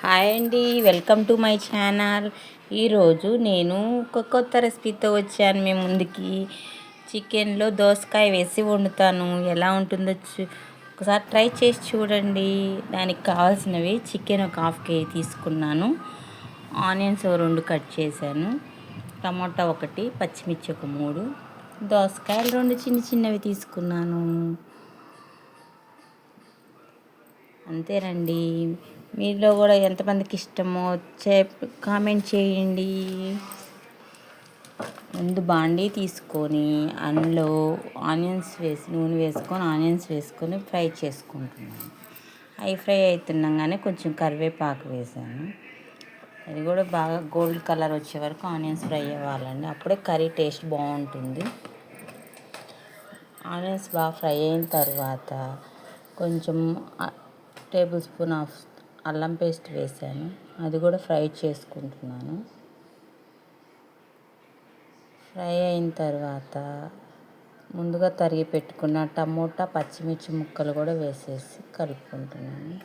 Hi అండి, welcome to my channel. ఈరోజు నేను ఒక కొత్త రెసిపీతో వచ్చాను మీ ముందుకి. చికెన్లో దోసకాయ వేసి వండుతాను. ఎలా ఉంటుందో ఒకసారి ట్రై చేసి చూడండి. దానికి కావాల్సినవి చికెన్ ఒక హాఫ్ కేజీ తీసుకున్నాను, ఆనియన్స్ 2 కట్ చేశాను, టమాటా 1, పచ్చిమిర్చి ఒక 3, దోసకాయలు 2 చిన్న చిన్నవి తీసుకున్నాను. అంతేనండి. మీలో కూడా ఎంతమందికి ఇష్టమో కామెంట్ చేయండి. ముందు బాండీ తీసుకొని అందులో ఆనియన్స్ వేసి నూనె వేసుకొని ఆనియన్స్ వేసుకొని ఫ్రై చేసుకుంటున్నాను. అవి ఫ్రై అవుతుండగానే కొంచెం కరివేపాకు వేసాను. అది కూడా బాగా గోల్డ్ కలర్ వచ్చే వరకు ఆనియన్స్ ఫ్రై అవ్వాలండి. అప్పుడే కర్రీ టేస్ట్ బాగుంటుంది. ఆనియన్స్ బాగా ఫ్రై అయిన తర్వాత కొంచెం టేబుల్ స్పూన్ ఆఫ్ అల్లం పేస్ట్ వేసాను. అది కూడా ఫ్రై చేసుకుంటున్నాను. ఫ్రై అయిన తర్వాత ముందుగా తరిగి పెట్టుకున్న టమోటా పచ్చిమిర్చి ముక్కలు కూడా వేసేసి కలుపుకుంటున్నాను.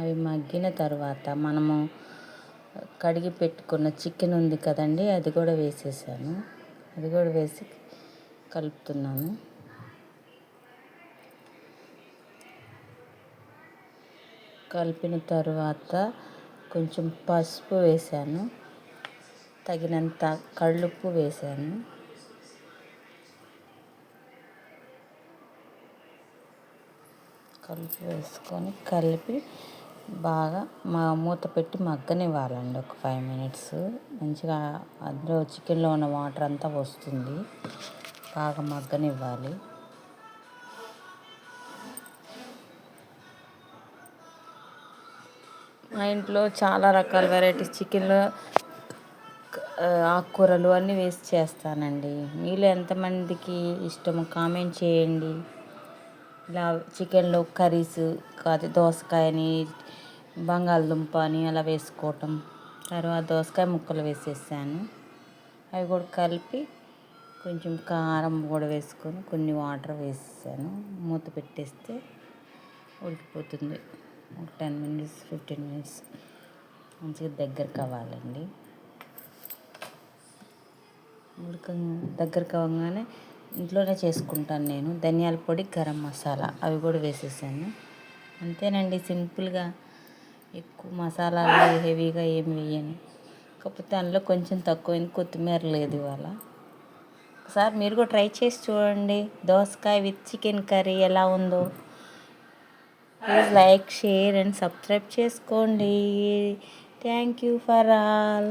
అవి మగ్గిన తర్వాత మనము కడిగి పెట్టుకున్న చికెన్ ఉంది కదండి, అది కూడా వేసేసాను. అది కూడా వేసి కలుపుతున్నాను. కలిపిన తర్వాత కొంచెం పసుపు వేసాను, తగినంత కళ్ళుప్పు వేసాను. వేసుకొని కలిపి బాగా మూత పెట్టి మగ్గనివ్వాలండి. ఒక 5 మినిట్స్ మంచిగా అందులో చికెన్లో ఉన్న వాటర్ అంతా వస్తుంది. బాగా మగ్గనివ్వాలి. మా ఇంట్లో చాలా రకాల వెరైటీస్ చికెన్లో ఆకుకూరలు అన్నీ వేసి చేస్తానండి. మీలో ఎంతమందికి ఇష్టమో కామెంట్ చేయండి. ఇలా చికెన్లో కర్రీస్ కాదు, దోసకాయని బంగాళదుంప అని అలా వేసుకోవటం. తర్వాత దోసకాయ ముక్కలు వేసేసాను. అవి కూడా కలిపి కొంచెం కారం కూడా వేసుకొని కొన్ని వాటర్ వేసేసాను. మూత పెట్టేస్తే ఉడికిపోతుంది. ఒక 10 మినిట్స్ 15 మినిట్స్ మంచిగా దగ్గరకు అవ్వాలండి. దగ్గరకు అవ్వగానే ఇంట్లోనే చేసుకుంటాను నేను ధనియాల పొడి, గరం మసాలా అవి కూడా వేసేసాను. అంతేనండి, సింపుల్గా. ఎక్కువ మసాలాలు హెవీగా ఏమి వేయను. కాకపోతే అందులో కొంచెం తక్కువైంది, కొత్తిమీర లేదు ఇవాళ. ఒకసారి మీరు కూడా ట్రై చేసి చూడండి. దోసకాయ విత్ చికెన్ కర్రీ ఎలా ఉందో please like, share and subscribe చేసుకోండి. Thank you for all.